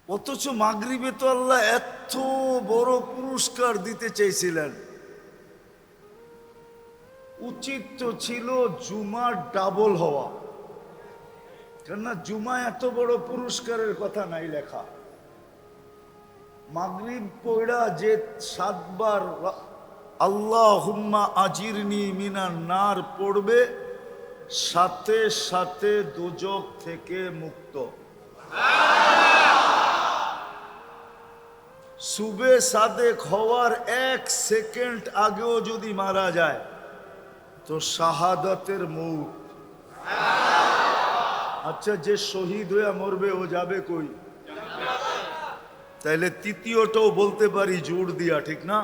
অথচ মাগরিবে তো আল্লাহ এত বড় পুরস্কার দিতে চেয়েছিলেন, উচিত তো ছিল জুমার ডাবল হওয়া। কেননা জুমা এত বড় পুরস্কারের কথা নাই লেখা। মাগরিব পড়া যে 7 বার আল্লাহুম্মা আজিরনি মিনান নার পড়বে, সাথে সাথে দোজখ থেকে মুক্ত। সুবে সাদেক হওয়ার 1 সেকেন্ড আগেও যদি মারা যায় তো শাহাদাতের মৌত। আচ্ছা, যে শহীদ হয়ে মরবে ও যাবে কই? তাইলে তৃতীয়টাও বলতে পারি জোর দিয়া, ঠিক না?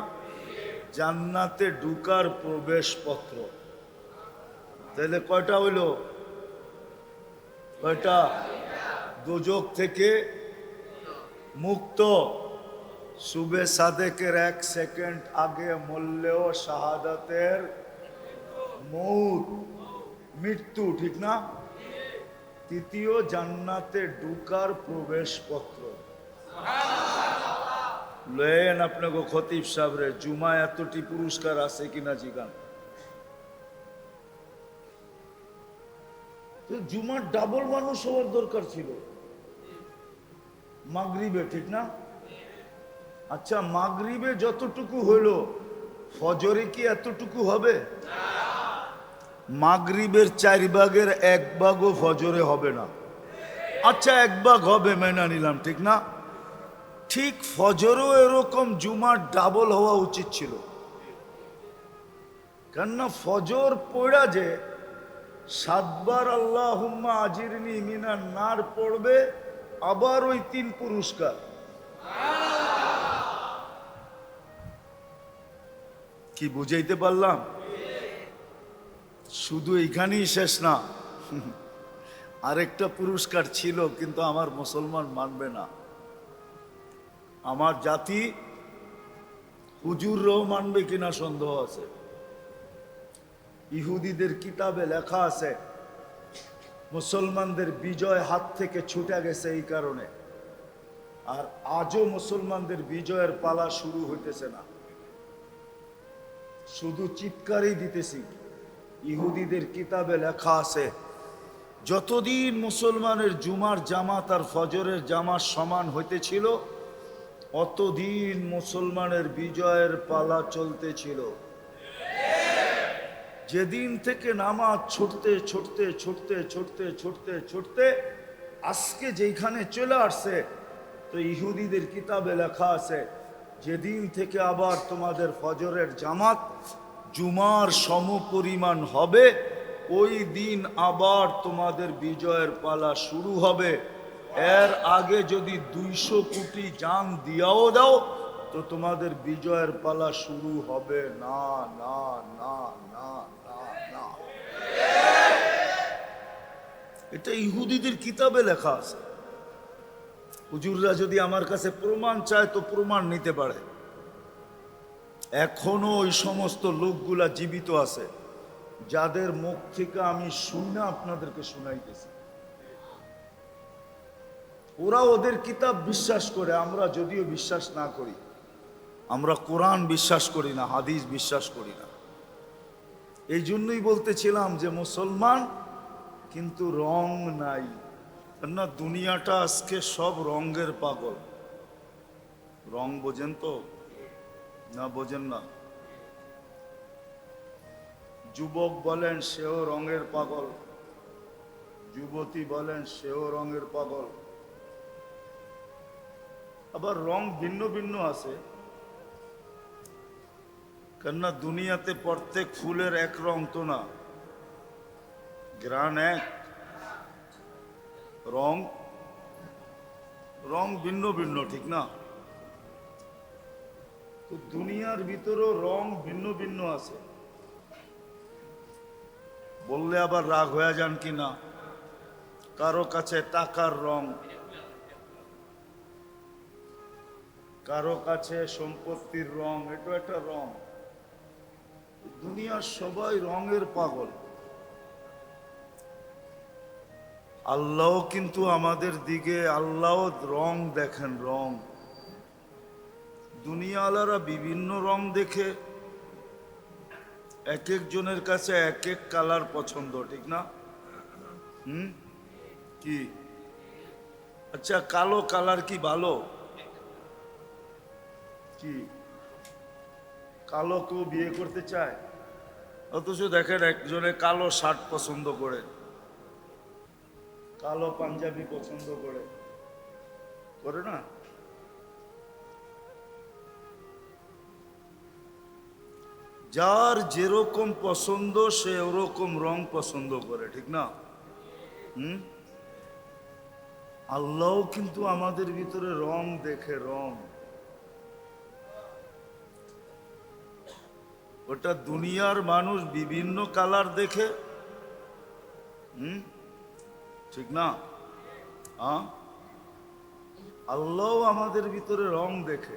জান্নাতে ঢুকার প্রবেশপত্র। তাইলে কয়টা হইল? কয়টা? দোজখ থেকে মুক্ত। সুবে সাদেকের 1 সেকেন্ড আগে মরলেও শাহাদাতের মৌত, মৃত্যু, ঠিক না? তৃতীয়, জান্নাতে ঢুকার প্রবেশপত্র। লেন আপনাকে খতিব সাহেবরে, জুমা এতটি পুরস্কার আছে কিনা জিগান। জুমার ডাবল মানুষ হওয়ার দরকার ছিল মাগরিবে, ঠিক না? আচ্ছা, মাগরিবে যতটুকু হইলো ফজরে কি এতটুকু হবে? মাগরিবের 4 ভাগের 1 ভাগও ফজরে হবে না। আচ্ছা, 1 ভাগ হবে, মেনে নিলাম, ঠিক না? ঠিক ফজরও এরকম জুমার ডাবল হওয়া উচিত ছিল। কেননা ফজর পড়া যে 7 বার আল্লাহুম্মা আজিরনি মিনান নার পড়বে, আবার ওই 3 পুরস্কার। কি বুঝাইতে পারলাম? শুধু এখানেই শেষ না, আরেকটা পুরস্কার ছিল, কিন্তু আমার মুসলমান মানবে না। আমার জাতি হুজুররাও মানবে কিনা সন্দেহ আছে। ইহুদিদের কিতাবে লেখা আছে মুসলমানদের বিজয় হাত থেকে ছুটে গেছে এই কারণে, আর আজও মুসলমানদের বিজয়ের পালা শুরু হইতেছে না, শুধু চিৎকারই দিতেছি। ইহুদিদের কিতাবে লেখা আছে যতদিন মুসলমানের জুমার জামাত আর ফজরের জামাত সমান হইতেছিল, অতদিন মুসলমানের বিজয়ের পালা চলতেছিল। যেদিন থেকে নামাজ ছুটতে ছুটতে ছুটতে ছুটতে ছুটতে ছুটতে আজকে যেখানে চলে আসছে, তো ইহুদিদের কিতাবে লেখা আছে যেদিন থেকে আবার তোমাদের ফজরের জামাত জুমার সমপরিমাণ হবে, ওই দিন আবার তোমাদের বিজয়ের পালা শুরু হবে। এর আগে যদি 200 কোটি জান দিয়াও দাও তো তোমাদের বিজয়ের পালা শুরু হবে না, না, না, না, না, না। এটা ইহুদিদের কিতাবে লেখা আছে। হুজুররা যদি আমার কাছে প্রমাণ চায় তো প্রমাণ নিতে পারে। এখনো ওই সমস্ত লোকগুলা জীবিত আছে যাদের মুখ থেকে আমি শুনে আপনাদেরকে শুনাইতেছি। ওরা ওদের কিতাব বিশ্বাস করে, আমরা যদিও বিশ্বাস না করি। আমরা কোরআন বিশ্বাস করি না, হাদিস বিশ্বাস করি না। এই জন্যই বলতেছিলাম যে মুসলমান কিন্তু রং নাই। না, দুনিয়াটা আজকে সব রঙের পাগল। রং বোঝেন তো? না, বোঝেন না? যুবক বলেন সেও রঙের পাগল, যুবতী বলেন সেও রঙের পাগল। আবার রং ভিন্ন ভিন্ন আছে, কেননা দুনিয়াতে প্রত্যেক ফুলের এক রং তো না, ঘ্রাণ এক, রং রং ভিন্ন ভিন্ন, ঠিক না? তো দুনিয়ার ভিতরেও রং ভিন্ন ভিন্ন আছে। বললে আবার রাগ হয়ে যান কি না? কারো কাছে টাকার রং, কারো কাছে সম্পত্তির রং, এটা একটা রং। দুনিয়ার সবাই রঙের পাগল। আল্লাহ কিন্তু আমাদের দিকে আল্লাহ রং দেখেন, রং। দুনিয়াওয়ালারা বিভিন্ন রং দেখে, এক একজনের কাছে এক এক কালার পছন্দ, ঠিক না? কি আচ্ছা, কালো কালার কি ভালো? কি কালো কেউ বিয়ে করতে চায়? অথচ দেখেন একজনে কালো শার্ট পছন্দ করে, কালো পাঞ্জাবি পছন্দ করে, করে না? যার যেরকম পছন্দ সে ওরকম রং পছন্দ করে, ঠিক না? আল্লাহ কিন্তু আমাদের ভিতরে রং দেখে, রং। ওটা দুনিয়ার মানুষ বিভিন্ন কালার দেখে, ঠিক না? আল্লাহ আমাদের ভিতরে রং দেখে,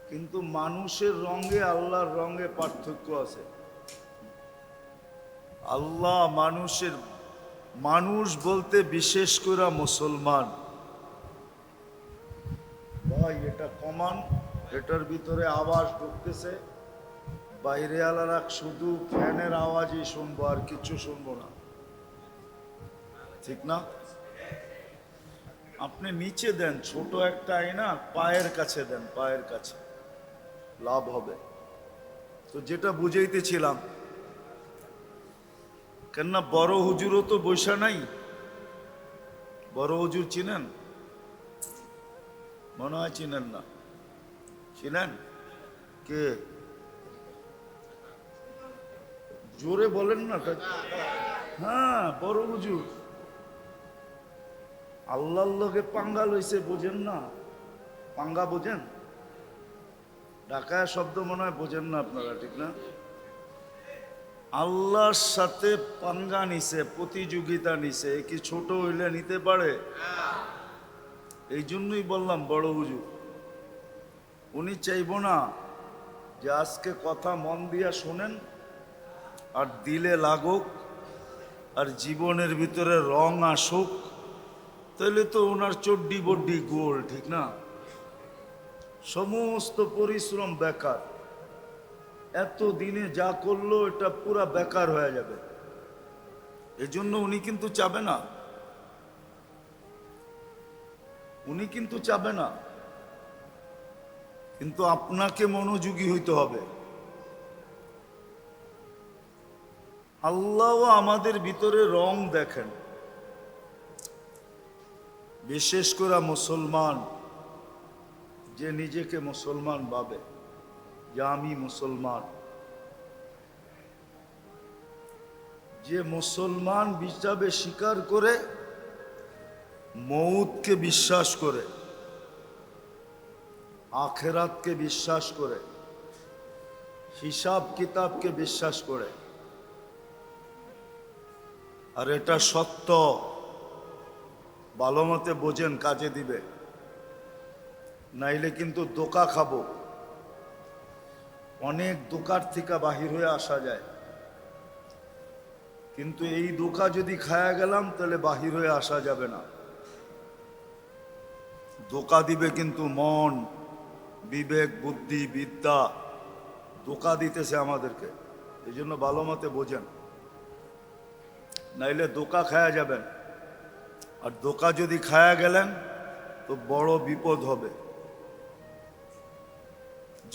কিন্তু মানুষের রঙে আল্লাহর রঙে পার্থক্য আছে। আল্লাহ মানুষের, মানুষ বলতে বিশেষ করে মুসলমান, ভাই এটা কমান, এটার ভিতরে আওয়াজ ঢুকতেছে, বাইরে আলাদা শুধু ফ্যানের আওয়াজই শুনবো, আর কিছু শুনবো না, ঠিক না? আপনি নিচে দেন ছোট একটা আয়না, পায়ের কাছে দেন, পায়ের কাছে লাভ হবে। তো যেটা বুঝাইতেছিলাম, কেননা বড় হুজুরও তো বৈশা নাই। বড় হুজুর চিনেন? মনে হয় চিনেন না। চিনেন? কে? জোরে বলেন না। হ্যাঁ, বড় হুজুর। আল্লাহর লগে পাঙ্গা লইছে, বোঝেন না? পাঙ্গা বোঝেন? ঢাকায় শব্দ মনে হয় বোঝেন না আপনারা, ঠিক না? আল্লাহর সাথে পাঙ্গা নিছে, প্রতিযোগিতা নিছে। কি ছোট হইলে নিতে পারে? এই জন্যই বললাম বড় হুজুর। উনি চাইব না যে আজকে কথা মন দিয়া শোনেন আর দিলে লাগুক আর জীবনের ভিতরে রং আসুক, তাহলে তো ওনার চড্ডি বড্ডি গোল, ঠিক না? সমস্ত পরিশ্রম বেকার। এত দিনে যা করলো এটা পুরা বেকার হয়ে যাবে। এজন্য উনি কিন্তু চাবে না, উনি কিন্তু চাবে না। কিন্তু আপনাকে মনোযোগী হইতে হবে। আল্লাহ আমাদের ভিতরে রং দেখেন, বিশেষ করে মুসলমান যে নিজেকে মুসলমান ভাবে যে আমি মুসলমান, যে মুসলমান হিসাবে স্বীকার করে, মউতকে বিশ্বাস করে, আখেরাতকে বিশ্বাস করে, হিসাব কিতাবকে বিশ্বাস করে, আর এটা সত্য, ভালো মতে বোঝেন, কাজে দিবে, নাইলে কিন্তু ধোঁকা খাবো। অনেক ধোঁকার থেকে বাহির হয়ে আসা যায়, কিন্তু এই ধোঁকা যদি খায়া গেলাম তাহলে বাহির হয়ে আসা যাবে না। ধোঁকা দিবে কিন্তু মন, বিবেক, বুদ্ধি, বিদ্যা ধোঁকা দিতেছে আমাদেরকে। এই জন্য ভালো মতে বোঝেন, নাইলে ধোঁকা খায়া যাবেন। আর ধোঁকা যদি খায়া গেলেন তো বড় বিপদ হবে।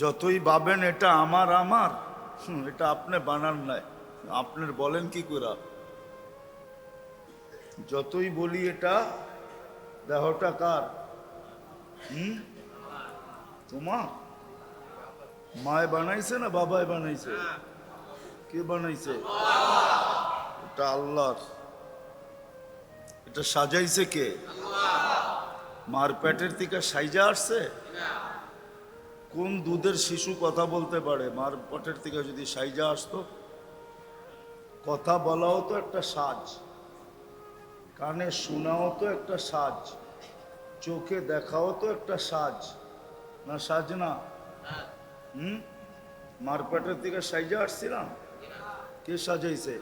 যতই ভাবেন এটা আমার আমার, এটা আপনি বানান নাই, আপনার বলেন কি করে? যতই বলি এটা দেহটা কার? তোমার মায় বানাইছে না বাবায় বানাইছে? কে বানাইছে? এটা আল্লাহর। এটা সাজাইছে কে? মার পেটের থেকে সাইজা আসছে? কোন দুধের শিশু কথা বলতে পারে? মার পেটের থেকে যদি সাইজা আসতো। কথা বলাও তো একটা সাজ, কানে শোনাও তো একটা সাজ, চোখে দেখাও তো একটা সাজ, না সাজ না? মার পেটের থেকে সাইজা আসছিলাম? কে সাজাইছে?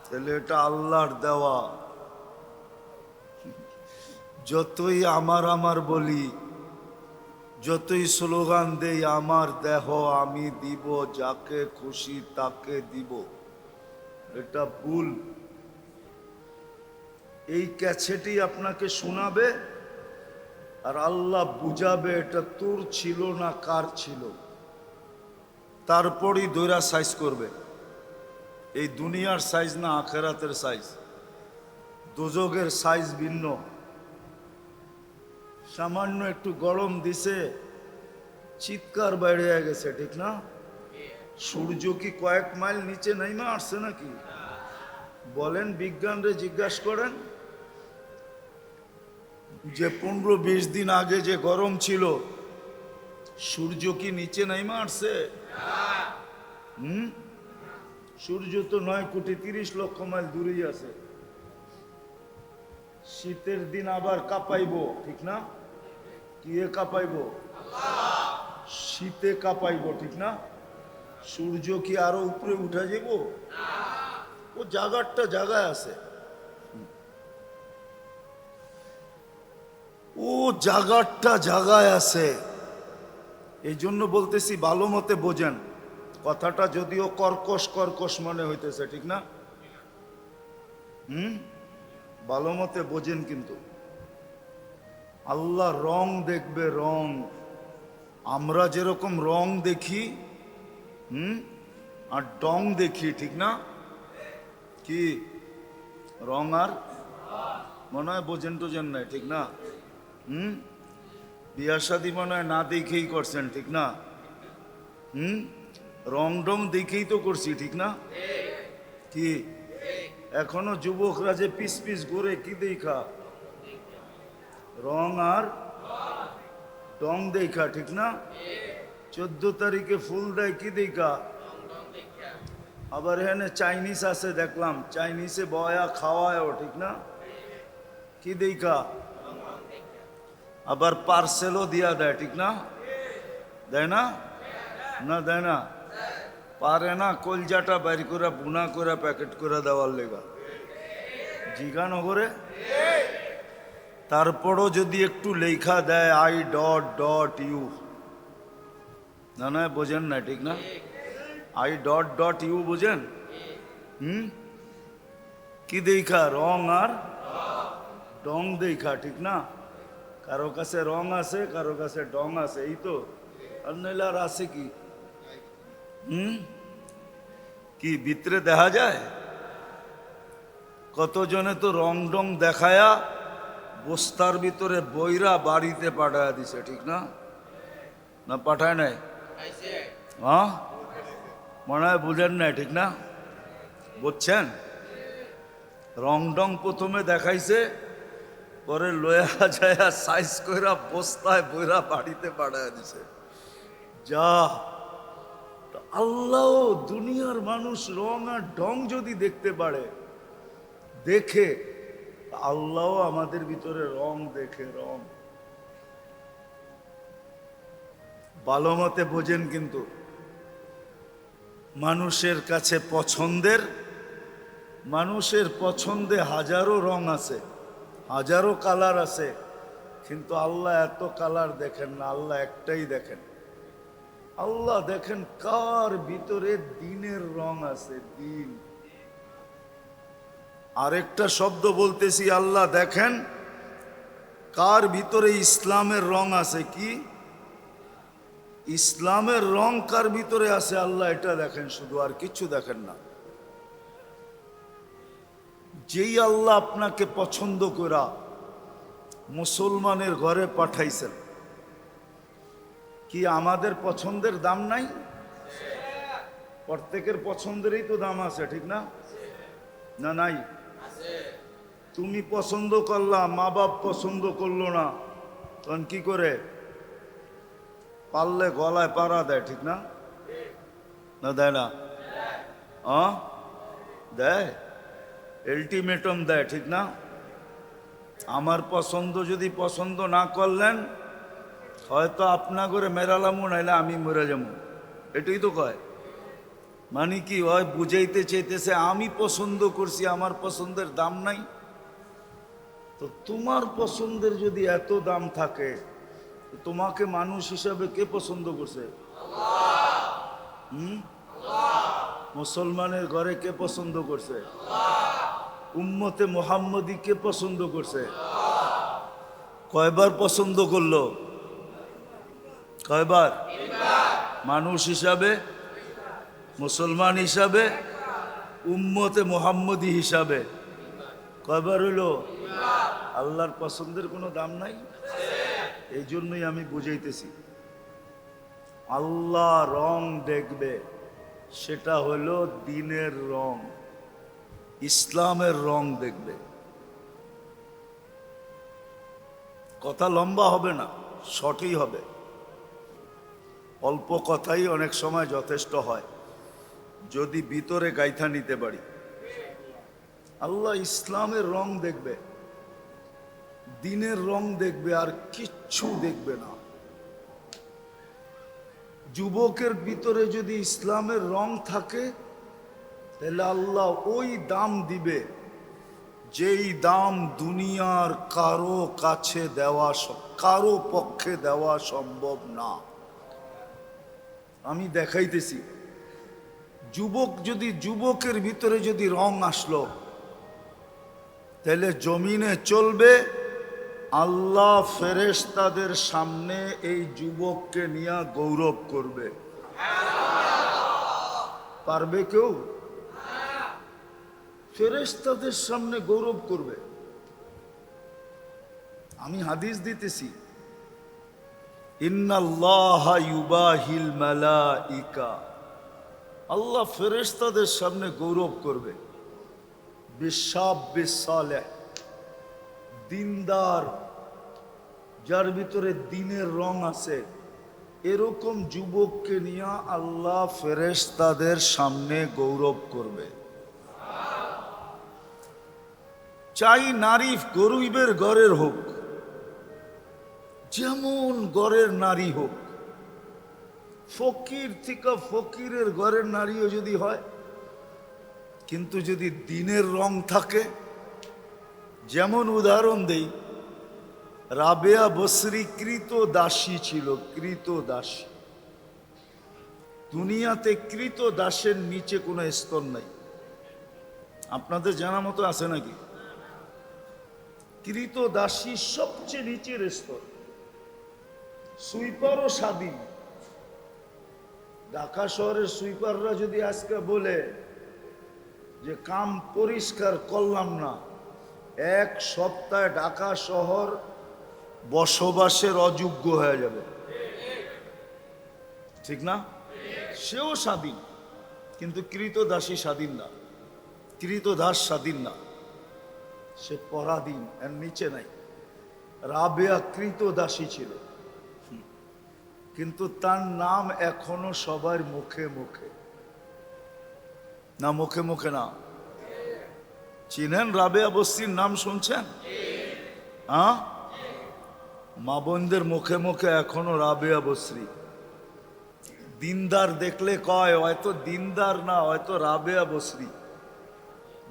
তাহলে এটা আল্লাহর দেওয়া। যতই আমার আমার বলি, যতই স্লোগান দেই আমার দেহ আমি দিব, যাকে খুশি তাকে দিব, এটা ভুল। এই ক্যাসেটই আপনাকে শোনাবে আর আল্লাহ বুঝাবে এটা তোর ছিল না কার ছিল, তারপরই দৈরা সাইজ করবে। এই দুনিয়ার সাইজ না আখেরাতের সাইজ, দোজকের সাইজ ভিন্ন। সামান্য একটু গরম দিছে, চিৎকার বাইরে গেছে, ঠিক না? সূর্য কি কয়েক মাইল নিচে নাইমা আসছে নাকি? বলেন, বিজ্ঞানরে জিজ্ঞাসা করেন যে 15-20 দিন আগে যে গরম ছিল, সূর্য কি নিচে নাইমা আসছে? সূর্য তো 9,30,00,000 মাইল দূরেই আছে। শীতের দিন আবার কাঁপাইবো, ঠিক না? কি কাঁপাইবো? শীতে কাঁপাইবো, ঠিক না? সূর্য কি আরো উপরে উঠে যাব? ও জায়গাটা জায়গায় আছে, ও জায়গাটা জায়গায় আছে। এই জন্য বলতেছি ভালো মতে বোঝেন কথাটা, যদিও কর্কশ কর্কশ মনে হইতেছে, ঠিক না? ভালো মতে বোঝেন। কিন্তু আল্লাহ রং দেখবে, রং। আমরা যেরকম রং দেখি আর ডং দেখি, ঠিক না? কি রং আর মনে হয় বোঝেন টোঝেন নাই, ঠিক না? বিয়া শাদী মনে হয় না দেখেই করছেন, ঠিক না? রং ডং দেখেই তো করছি, ঠিক না? কি এখনো যুবকরা যে পিস পিস ঘুরে, কি দেখা? রং আর ডং দেখা, ঠিক না? 14 তারিখে ফুল দেয়, কি দেখা? আবার এখানে চাইনিজ আছে দেখলাম, চাইনিজে বয়া খাওয়ায়ও, ঠিক না? কি দেখা? আবার পার্সেলও দিয়া দেয়, ঠিক না? দেয় না? না দেয় না? পারে না কলজাটা বাইর করে বুনা করে প্যাকেট করে দেওয়ার লেগা, জিজ্ঞানো করে। তারপরও যদি একটু লেখা দেয় I.ইউ, না না বোঝেন না, ঠিক না? I.ইউ বোঝেন? কি দেখা? রং আর ডং দেখা, ঠিক না? কারো কাছে রং আছে, কারো কাছে ডং আছে, এই তো। আর নইলে আর আছে কি? কি ভিতরে দেখা যায়? কতজনে তো রং ডং দেখায়া বস্তার ভিতরে বইরা বাড়িতে পাঠায় দিছে, ঠিক না? না পাঠায় নাই? হ্যাঁ, মনে হয় বুঝেন নাই, ঠিক না? বুঝছেন? রং ডং প্রথমে দেখাইছে, পরে লয়া যায় সাইজ কইরা বস্তায় বইরা বাড়িতে পাঠায় দিছে। যা আল্লাহ, দুনিয়ার মানুষ রং আর ঢং যদি দেখতে পারে, দেখে আল্লাহ আমাদের ভিতরে রং দেখে। রং ভালো মতে বোঝেন। কিন্তু মানুষের কাছে পছন্দের, মানুষের পছন্দে হাজারো রং আছে, হাজারো কালার আছে, কিন্তু আল্লাহ এত কালার দেখেন না, আল্লাহ একটাই দেখেন। আল্লাহ দেখেন কার ভিতরে দিনের রং আছে, দিন। আরেকটা শব্দ বলতেছি, আল্লাহ দেখেন কার ভিতরে ইসলামের রং আছে। কি ইসলামের রং কার ভিতরে আছে, আল্লাহ এটা দেখেন শুধু, আর কিছু দেখেন না। যেই আল্লাহ আপনাকে পছন্দ করা মুসলমানের ঘরে পাঠাইছেন, কি আমাদের পছন্দের দাম নাই? প্রত্যেকের পছন্দেরই তো দাম আছে, ঠিক না? না নাই? তুমি পছন্দ করলা, মা বাপ পছন্দ করলো না, তখন কি করে? পারলে গলায় পাড়া দেয়, ঠিক না? না দেয় না? দেয়, আলটিমেটাম দেয়, ঠিক না? আমার পছন্দ যদি পছন্দ না করলেন, হয়তো আপনা করে মেরালামু, নাইলে আমি মরে যাবো, এটাই তো কয়। মানে কি ওই বুঝাইতে চাইতেছে আমি পছন্দ করছি, আমার পছন্দের দাম নাই। তো তোমার পছন্দের যদি এত দাম থাকে, তোমাকে মানুষ হিসাবে কে পছন্দ করছে? মুসলমানের ঘরে কে পছন্দ করছে? উম্মতে মুহাম্মদী কে পছন্দ করছে? কয়বার পছন্দ করলো? কয়বার? মানুষ হিসাবে, মুসলমান হিসাবে, উম্মতে মুহাম্মদী হিসাবে কয়বার হইলো? আল্লাহর পছন্দের কোনো দাম নাই। এই জন্যই আমি বুঝাইতেছি, আল্লাহ রং দেখবে, সেটা হলো দ্বীনের রং, ইসলামের রং দেখবে। কথা লম্বা হবে না, শর্টই হবে। অল্প কথাই অনেক সময় যথেষ্ট হয় যদি ভিতরে গাইথা নিতে পারি। আল্লাহ ইসলামের রং দেখবে, দ্বীনের রং দেখবে, আর কিচ্ছু দেখবে না। যুবকের ভিতরে যদি ইসলামের রং থাকে, তাহলে আল্লাহ ওই দাম দিবে যেই দাম দুনিয়ার কারো কাছে দেওয়া, কারো পক্ষে দেওয়া সম্ভব না। আমি দেখাইতেছি, যুবকের ভিতরে যদি রং আসলো, তাহলে জমিনে চলবে, আল্লাহ ফেরেশতাদের সামনে এই যুবককে নিয়ে গৌরব করবে। পারবে কেউ? ফেরেশতাদের সামনে গৌরব করবে। আমি হাদিস দিতেছি, ইন্নাল্লাহা ইউবাহিল মালাইকা, আল্লাহ ফেরেশতাদের সামনে গৌরব করবে বিশাব্বিস সালেহ, দিনদার, যার ভিতরে দ্বীনের রং আছে, এরকম যুবককে নিয়ে আল্লাহ ফেরেশতাদের সামনে গৌরব করবে। চাই নারী গরিবের ঘরের হোক, যেমন ঘরের নারী হোক, ফকির থেকে ফকিরের ঘরের নারীও যদি হয়, কিন্তু যদি দ্বীনের রং থাকে, যেমন উদাহরণ দেই, রাবেয়া বসরি কৃত দাসী ছিল, কৃত দাসী। দুনিয়াতে কৃত দাসের নিচে কোনো স্তর নাই, আপনাদের জানা মতো আছে নাকি? কৃত দাসী সবচেয়ে নিচের স্তর। সুইপারও স্বাধীন। ঢাকা শহরের সুইপাররা যদি আজকে বলে যে কাম পরিষ্কার করলাম না, এক সপ্তাহে ঢাকা শহর বসবাসের অযোগ্য হয়ে যাবে, ঠিক না? সেও স্বাধীন, কিন্তু কৃতদাসী স্বাধীন না, কৃতদাস স্বাধীন না, সে পরাধীন, এর নিচে নাই। রাবেয়া কৃতদাসী ছিল, কিন্তু তার নাম এখনো সবার মুখে মুখে, না মুখে মুখে না? চিনেন রাবেয়া বস্তির নাম শুনছেন? হ্যাঁ, মা বোনদের মুখে মুখে এখনো রাবেয়া বস্রি। দিনদার দেখলে কয় হয়তো দিনদার না, হয়তো রাবেয়া বস্রি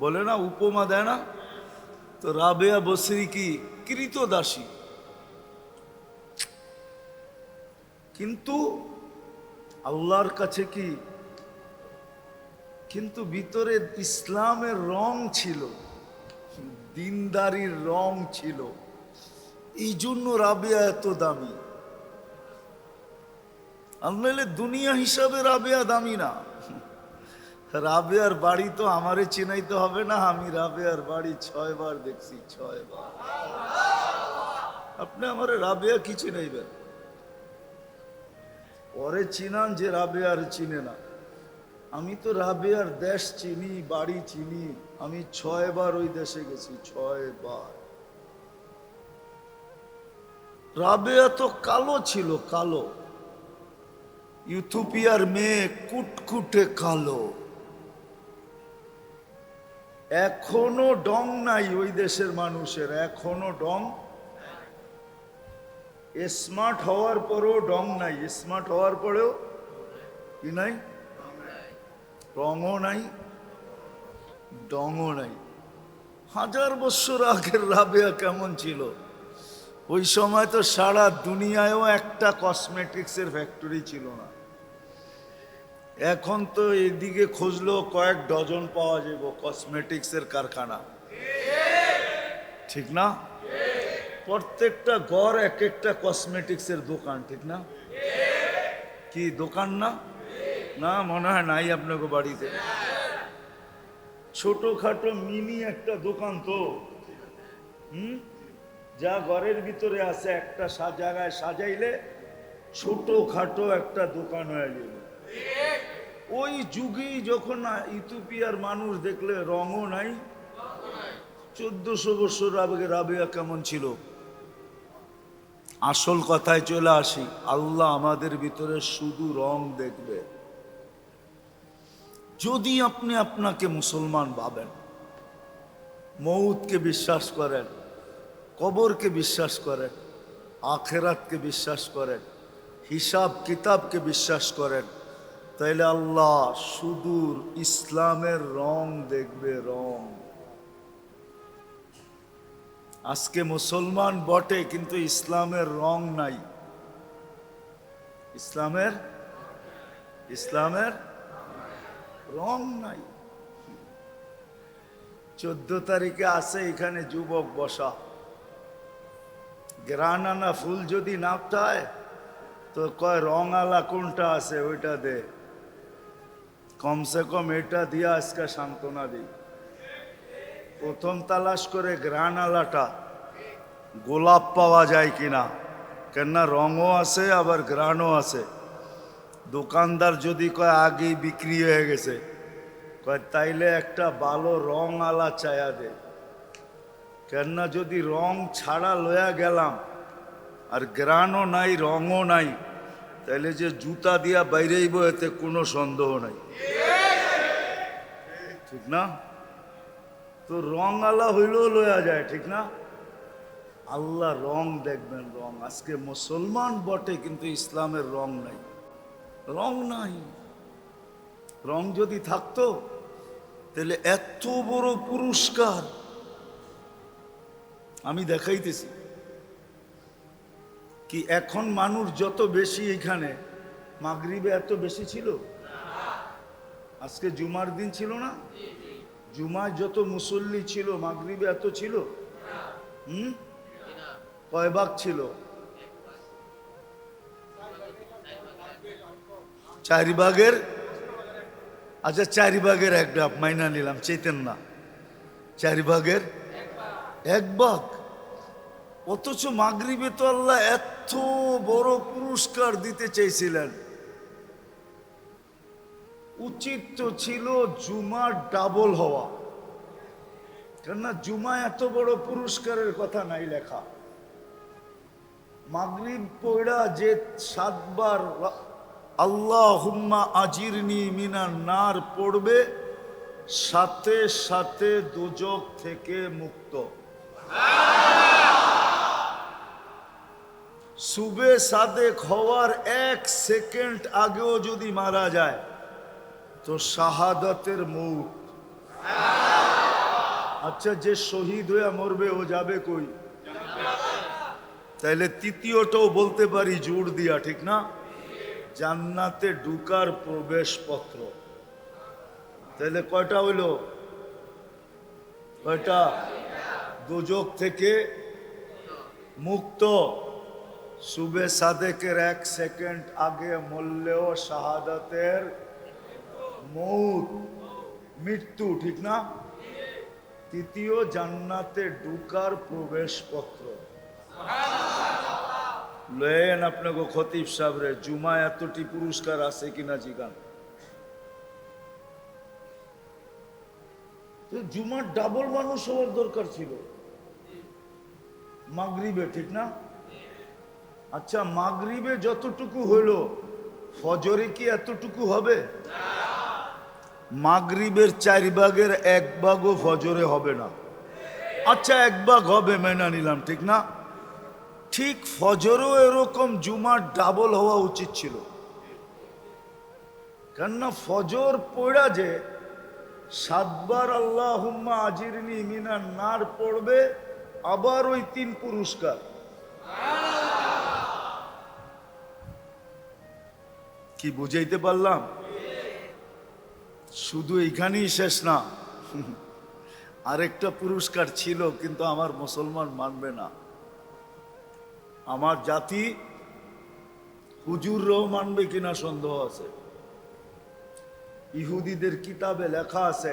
বলে না, উপমা দেয় না? তো রাবেয়া বস্রি কি কৃতদাসী, কিন্তু আল্লাহর কাছে কি, কিন্তু ভিতরে ইসলামের রং ছিল, দিনদারির রং ছিল, এই জন্য রাবেয়া এত দামি। আল্লাহ দুনিয়া হিসাবে রাবেয়া দামি না। রাবেয়ার বাড়ি তো আমারে চিনাইতে হবে না, আমি রাবেয়ার বাড়ি 6 বার দেখছি, 6 বার। আপনি আমারে রাবেয়া কি চিনাইবেন? পরে চিনান যে রাবেয়ার চিনে না। আমি তো রাবেয়ার দেশ চিনি, বাড়ি চিনি, আমি 6 বার ওই দেশে গেছি, 6 বার। রাবেয়া তো কালো ছিল, কালো, ইথিওপিয়ার মেয়ে, কুটকুটে কালো। এখনো ডং নাই ওই দেশের মানুষের, এখনো ডং। স্মার্ট হওয়ার পরেও ডং নাই, স্মার্ট হওয়ার পরেও কি নাই? রঙও নাই, ডঙও নাই। 1000 বছর আগের রাবেয়া কেমন ছিল? ওই সময় তো সারা দুনিয়ায়ও একটা কসমেটিক্সের ফ্যাক্টরি ছিল না। এখন তো এদিকে খুঁজলেও কয়েক ডজন পাওয়া যাবে কসমেটিক্সের কারখানা, ঠিক না? প্রত্যেকটা ঘর এক একটা কসমেটিক্সের দোকান, ঠিক না? কি দোকান না? না, মনে হয় নাই আপনাকে বাড়িতে। ছোটখাটো মিনি একটা দোকান তো, যা ঘরের ভিতরে আছে একটা জায়গায় সাজাইলে ছোটখাটো একটা দোকান হয়ে যাবে। ওই যুগেই যখন ইথিওপিয়ার মানুষ দেখলে রঙও নাই, 1400 বছর আগে রাবেয়া কেমন ছিল? আসল কথায় চলে আসি, আল্লাহ আমাদের ভিতরে শুধু রং দেখবে যদি আপনি আপনাকে মুসলমান ভাবেন, মৌতকে বিশ্বাস করেন, কবরকে বিশ্বাস করেন, আখেরাতকে বিশ্বাস করেন, হিসাব কিতাবকে বিশ্বাস করেন, তাইলে আল্লাহ সুদূর ইসলামের রং দেখবে, রং। আজকে মুসলমান বটে কিন্তু ইসলামের রং নাই। ইসলামের রং নাই। 14 তারিখে আছে এখানে যুবক বসা, গ্রানানা ফুল যদি নাপটায় তো কয় রঙালা কোনটা আছে ওইটা দে, কমসে কম এটা দিয়া আজকে সান্ত্বনা দিই। প্রথম তালাশ করে গ্রানালাটা গোলাপ পাওয়া যায় কিনা, কেননা রঙও আছে আবার গ্রানও আছে। দোকানদার যদি কয় আগেই বিক্রি হয়ে গেছে, কয় তাইলে একটা ভালো রং আলা চায়া দে, কেননা যদি রং ছাড়া লয়া গেলাম আর গ্রানও নাই রঙও নাই, তাইলে যে জুতা দিয়া বাইরেইব এতে কোনো সন্দেহ নাই, ঠিক না? তো রং আলা হইলেও লয়া যায়, ঠিক না? আল্লাহ রং দেখবেন, রং। আজকে মুসলমান বটে কিন্তু ইসলামের রং নাই, রং নাই। রং যদি থাকতো তাহলে এত বড় পুরস্কার আমি দেখাইতেছি কি। এখন মানুষ যত বেশি, এখানে মাগরিবে এত বেশি ছিল? আজকে জুমার দিন ছিল না? জুমায় যত মুসল্লি ছিল মাগরিবে এত ছিল? কয় ভাগ ছিল? 4 ভাগের, আচ্ছা 4 ভাগের 1 ভাগ মাইনা নিলাম, চেতেন না, 4 ভাগের 1 ভাগ। অথচ মাগরিবে তো আল্লাহ এত বড় পুরস্কার দিতে চাইছিলেন। উচিত তো ছিল জুমার ডাবল হওয়া, কেননা জুমা এত বড় পুরস্কারের কথা নাই লেখা। মাগরিব পড়া যে 7 বার আল্লাহুম্মা আজিরনি মিনান নার পড়বে, সাথে সাথে দোজখ থেকে মুক্ত। সুবে সাদেক হওয়ার 1 সেকেন্ড আগেও যদি মারা যায় তো শাহাদাতের মৌত। আচ্ছা, যে শহীদ হয়ে মরবে ও যাবে কই? তাইলে তৃতীয়টাও বলতে পারি জোর দিয়া, ঠিক না? জান্নাতে ঢুকার প্রবেশপত্র। তাহলে কয়টা হইল? কয়টা? দোজখ থেকে মুক্ত। সুবে সাদেকের 1 সেকেন্ড আগে মরলেও শাহাদাতের মৌত, মৃত্যু, ঠিক না? তৃতীয় জান্নাতে ঢুকার প্রবেশপত্র। লেন আপনাকে খতিব সাহেবরে, জুমা এতটি পুরস্কার আছে কিনা জিগান। জুমার ডাবল মানুষ হওয়ার দরকার ছিল মাগরিবে, ঠিক না? আচ্ছা, মাগরিবে যতটুকু হইল ফজরে কি এতটুকু হবে? মাগরিবের 4 ভাগের 1 ভাগও ফজরে হবে না। আচ্ছা, 1 ভাগ হবে মেনে নিলাম, ঠিক না? ঠিক ফজরও এরকম জুমার ডাবল হওয়া উচিত ছিল, কেননা ফজর পড়া যে 7 বার আল্লাহুম্মা আজিরনি মিনান নার পড়বে, আবার ওই 3 পুরস্কার। কি বুঝাইতে পারলাম? শুধু এইখানেই শেষ না, আরেকটা পুরস্কার ছিল, কিন্তু আমার মুসলমান মানবে না। আমার জাতি হুজুররাও মানবে কিনা সন্দেহ আছে। ইহুদিদের কিতাবে লেখা আছে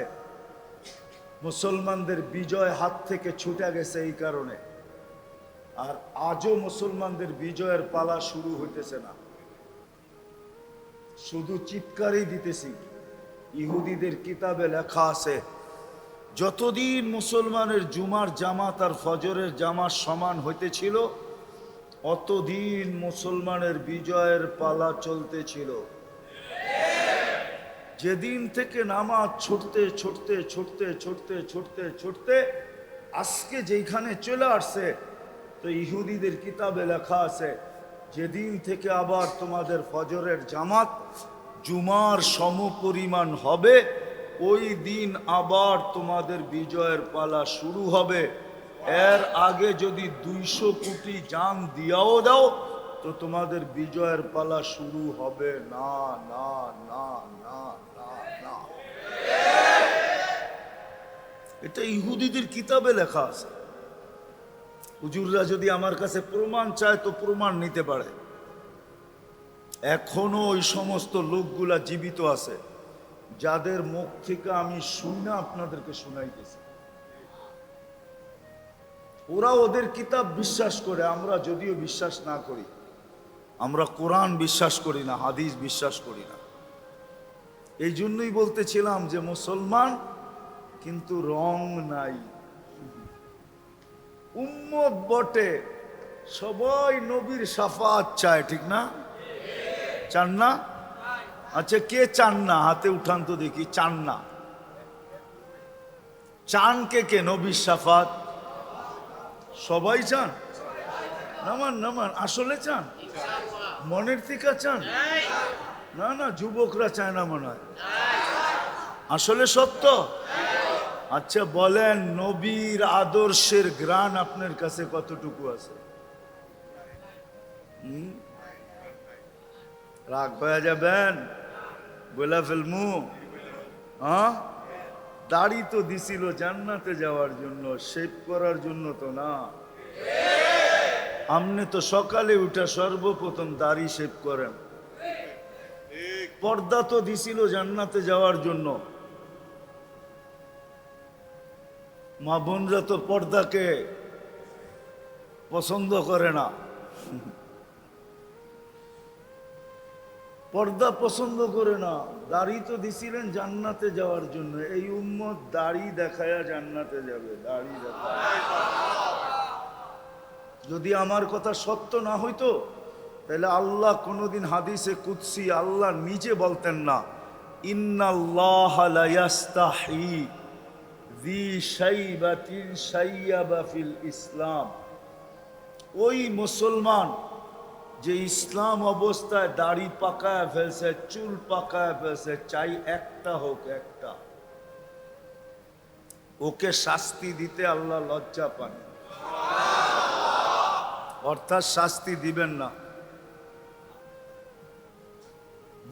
মুসলমানদের বিজয় হাত থেকে ছুটে গেছে এই কারণে, আর আজও মুসলমানদের বিজয়ের পালা শুরু হইতেছে না, শুধু চিৎকারই দিতেছি। ইহুদিদের কিতাবে লেখা আছে যতদিন মুসলমানের জুমার জামাত আর ফজরের জামাত সমান হইতেছিল, অতদিন মুসলমানের বিজয়ের পালা চলতেছিল। যেদিন থেকে নামাজ ছুটতে ছুটতে ছুটতে ছুটতে ছুটতে ছুটতে আজকে যেখানে চলে আসছে, তো ইহুদিদের কিতাবে লেখা আছে যেদিন থেকে আবার তোমাদের ফজরের জামাত জুমার সমপরিমাণ হবে, ওই দিন আবার তোমাদের বিজয়ের পালা শুরু হবে। এর আগে যদি 200 কোটি জান দিয়াও দাও, তো তোমাদের বিজয়ের পালা শুরু হবে না, না, না, না, না, না। এটা ইহুদিদের কিতাবে লেখা আছে। হুজুররা যদি আমার কাছে প্রমাণ চায় তো প্রমাণ নিতে পারে। এখনো ওই সমস্ত লোকগুলা জীবিত আছে যাদের মুখ থেকে আমি শুনে আপনাদেরকে শুনাইতেছি। ওরা ওদের কিতাব বিশ্বাস করে, আমরা যদিও বিশ্বাস না করি। আমরা কোরআন বিশ্বাস করি না, হাদিস বিশ্বাস করি না। এই জন্যই বলতেছিলাম যে মুসলমান কিন্তু রং নাই, উম্মত বটে, সবাই নবীর শাফাত চায়, ঠিক না? চান না? আচ্ছা, কে চান না? হাতে উঠান তো দেখি। চান না? চান কে কে নবীর শাফাত? সবাই চান? নামান নামান, আসলে চান? মনের থেকে চান? না না, যুবকরা চায় না মনে হয়। আসলে সত্য? আচ্ছা বলেন, নবীর আদর্শের গ্রাণ আপনার কাছে কতটুকু আছে? রাগ হয়ে যাবেন, বলে ফেলমু। হ্যাঁ, দাড়ি তো দিছিল জান্নাতে যাওয়ার জন্য, শেভ করার জন্য তো না। আপনি তো সকালে উঠে সর্বপ্রথম দাড়ি শেভ করেন। পর্দা তো দিছিল জান্নাতে যাওয়ার জন্য। মা বোনরা তো পর্দাকে পছন্দ করে না, পর্দা পছন্দ করে না। দাড়ি তো দিছিলেন জান্নাতে যাওয়ার জন্য। এই উম্মত দাড়ি দেখায়া জান্নাতে যাবে, দাড়ি দেখায়। যদি আমার কথা সত্য না হইতো, তাহলে আল্লাহ কোনোদিন হাদিসে কুদসি আল্লাহ নিজে বলতেন না, ইন্নাল্লাহা লা ইয়াস্তাহি যী শাইবাতিন শাইয়াবা ফিল ইসলাম। ওই মুসলমান যে ইসলাম অবস্থায় দাড়ি পাকায় ফেলছে, চুল পাকায় ফেলছে, চাই একটা হোক, একটা, ওকে শাস্তি দিতে আল্লাহ লজ্জা পান, অর্থাৎ শাস্তি দিবেন না।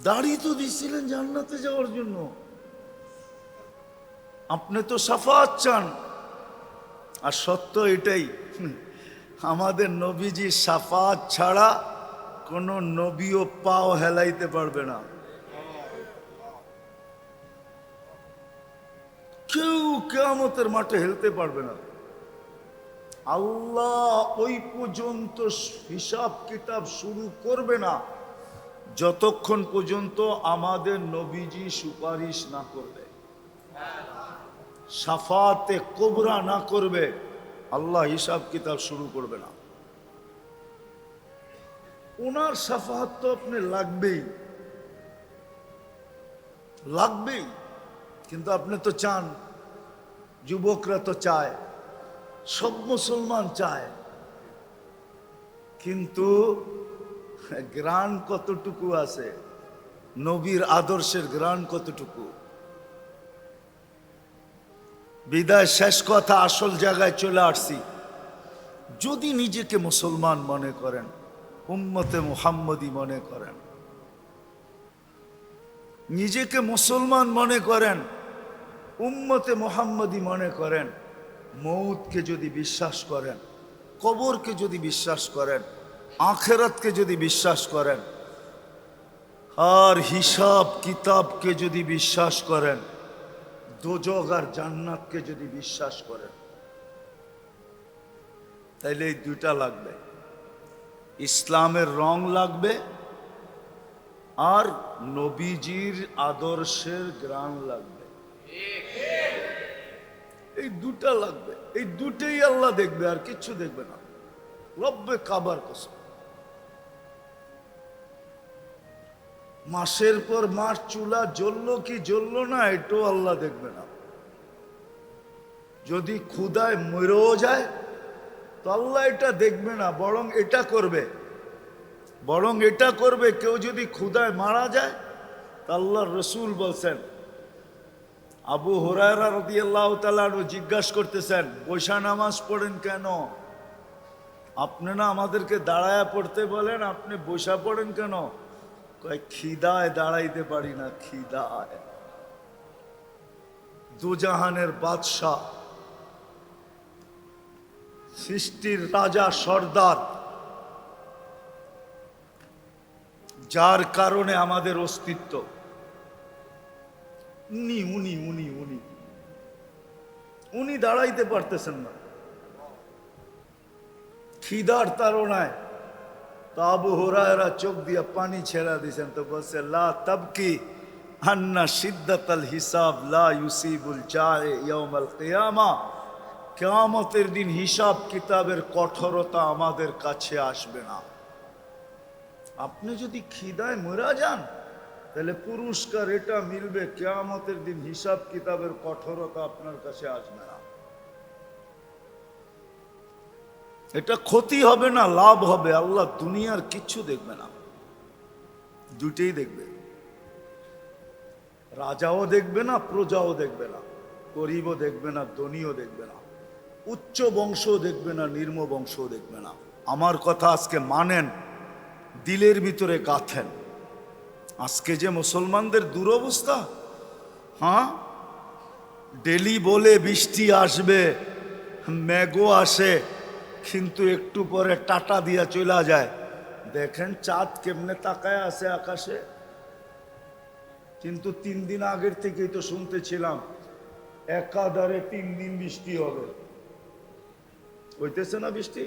দাড়ি তো দিছিলেন জান্নাতে যাওয়ার জন্য, আপনি তো শাফাত চান। আর সত্য এটাই, আমাদের নবীজি শাফাত ছাড়া কোন নবীও পাও হেলাইতে পারবে না। কেউ কিয়ামতের মাঠে হেলতে পারবে না। আল্লাহ ওই পর্যন্ত হিসাব কিতাব শুরু করবে না যতক্ষণ পর্যন্ত আমাদের নবীজি সুপারিশ না করবে, শাফাতে কুবরা না করবে, আল্লাহ হিসাব কিতাব শুরু করবে না। ওনার শাফাত তো আপনি লাগবেই, লাগবেই। কিন্তু আপনি তো চান, যুবকরা তো চায়, সব মুসলমান চায়, কিন্তু গ্রান কতটুকু আছে? নবীর আদর্শের গ্রাণ কতটুকু। বিদায় শেষ কথা, আসল জায়গায় চলে আসছি। যদি নিজেকে মুসলমান মনে করেন, উম্মতে মুহাম্মদী মনে করেন, নিজেকে মুসলমান মনে করেন, উম্মতে মুহাম্মদী মনে করেন, মৌতকে যদি বিশ্বাস করেন, কবরকে যদি বিশ্বাস করেন, আখেরাতকে যদি বিশ্বাস করেন, আর হিসাব কিতাবকে যদি বিশ্বাস করেন, দোজখ আর জান্নাতকে যদি বিশ্বাস করেন, তাইলে এই দুইটা লাগবে। ইসলামের রং লাগবে আর নবীজির আদর্শের গ্রাণ লাগবে। এই দুটা লাগবে, এই দুটেই আল্লাহ দেখবে, আর কিচ্ছু দেখবে না। রব্বে কাবার কসম, মাসের পর মাস চুলা জ্বললো কি জ্বললো না এটাও আল্লাহ দেখবে না। যদি ক্ষুধায় মরেও যায় তো আল্লাহ এটা দেখবে না, বরং এটা করবে, বরং এটা করবে। কেউ যদি ক্ষুধায় মারা যায় তা আল্লাহর রসুল বলছেন, আবু হুরায়রা রাদিয়াল্লাহু তাআলা আনহু জিজ্ঞাসা করতেছেন, বৈশা নামাজ পড়েন কেন? আপনি না আমাদেরকে দাঁড়ায়া পড়তে বলেন, আপনি বৈশা পড়েন কেন? কয়, খিদায় দাঁড়াইতে পারি না, খিদায়। দুজাহানের বাদশাহ, সৃষ্টির রাজা সর্দার, যার কারণে আমাদের অস্তিত্ব, উনি উনি উনি উনি উনি দাঁড়াইতে পারতেছেন না খিদার তাড়নায়। তো আবু হুরায়রা চোখ দিয়ে পানি ছেড়া দিয়েছেন, তো বলছে, লা তাবকি আন্না শিদ্দাতাল হিসাব লা ইউসিবুল জায়ে ইয়াউমাল কিয়ামা। কিয়ামতের দিন হিসাব কিতাবের কঠোরতা আমাদের কাছে আসবে না। আপনি যদি খিদায় মরা যান তাহলে পুরস্কার এটা মিলবে, কিয়ামতের দিন হিসাব কিতাবের কঠোরতা আপনার কাছে আসবে না। এটা ক্ষতি হবে না, লাভ হবে। আল্লাহ দুনিয়ার কিচ্ছু দেখবে না, দুটেই দেখবে। রাজাও দেখবে না, প্রজাও দেখবে না, গরিবও দেখবে না, ধনীও দেখবে না, উচ্চ বংশও দেখবে না, নিম্ন বংশও দেখবে না। আমার কথা আজকে মানেন, দিলের ভিতরে গাঁথেন। আজকে যে মুসলমানদের দুরবস্থা, হ্যাঁ, ডেলি বলে বৃষ্টি আসবে, মেঘও আসে, কিন্তু একটু পরে টাটা দিয়া চলে যায়। দেখেন চাঁদ কেমনে তাকায় আছে আকাশে। কিন্তু 3 দিন আগের থেকেই তো শুনতেছিলাম একাধারে 3 দিন বৃষ্টি হবে। হইতেছে না বৃষ্টি?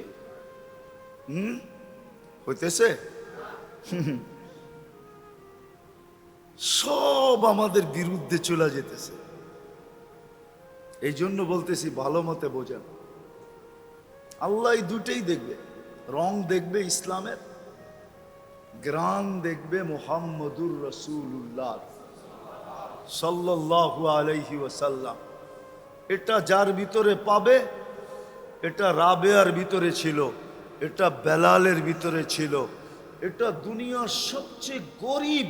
হইতেছে। সব আমাদের বিরুদ্ধে চলে যেতেছে। এই জন্য বলতেছি, ভালো মতে বোঝেন। আল্লাহ এই দুটেই দেখবে, রং দেখবে ইসলামের, গ্রান দেখবে মুহাম্মদুর রাসূলুল্লাহ সাল্লাল্লাহু আলাইহি ওয়াসাল্লাম। এটা যার ভিতরে পাবে, এটা রাবেয়ার ভিতরে ছিল, এটা বেলালের ভিতরে ছিল, এটা দুনিয়ার সবচেয়ে গরিব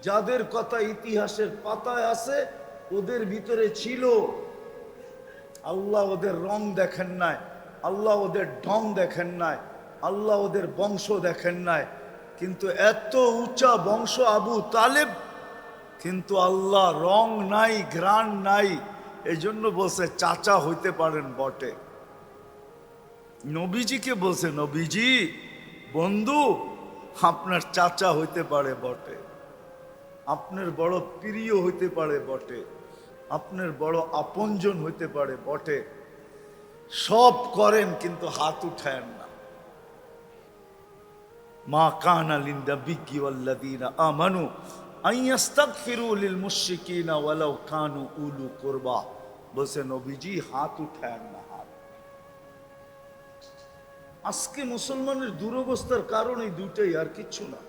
যাদের কথা ইতিহাসের পাতায় আছে ওদের ভিতরে ছিল। আল্লাহ ওদের রং দেখেন নাই, আল্লাহ ওদের ঢং দেখেন নাই, আল্লাহ ওদের বংশ দেখেন নাই, কিন্তু এত উঁচা বংশ আবু তালেব, কিন্তু আল্লাহ রং নাই, ঘ্রাণ নাই। এই জন্য বলছে চাচা হইতে পারেন বটে। নবীজিকে বলছে, নবীজি বন্ধু আপনার চাচা হইতে পারে বটে, আপনার বড় প্রিয় হইতে পারে বটে, আপনার বড় আপনজন হইতে পারে বটে, সব করেন কিন্তু হাত উঠায়েন না। মা কানা লিন-নাবিয়্যি ওয়াল্লাযীনা আমানু আন ইস্তাগফিরু লিল মুশরিকিনা ওয়ালাউ কানু উলু কুরবা। বলছে নবীজি হাত উঠায়েন না, হাত। আজকে মুসলমানের দুরবস্থার কারণ এই দুটাই, আর কিচ্ছু না।